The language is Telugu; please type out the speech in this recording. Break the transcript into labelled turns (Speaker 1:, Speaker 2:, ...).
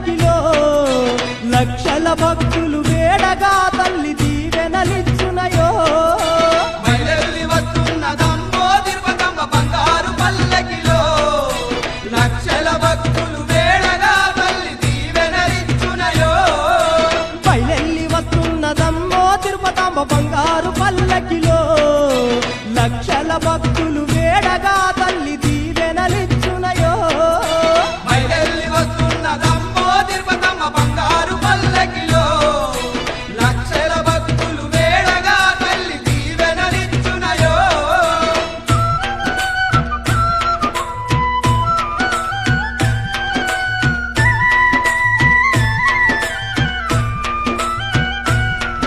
Speaker 1: పల్లకిలో లక్షల భక్తులు వేడగా తల్లి దీవెనలిచ్చునయో
Speaker 2: బయలెల్లి వస్తున్నదమ్మో తిరుపతమ్మ బంగారు పల్లకిలో లక్షల భక్తులు వేడగా తల్లి దీవెనలిచ్చునయో
Speaker 1: బయలెల్లి వస్తున్నదమ్మో తిరుపతమ్మ బంగారు పల్లకిలో లక్షల భక్తులు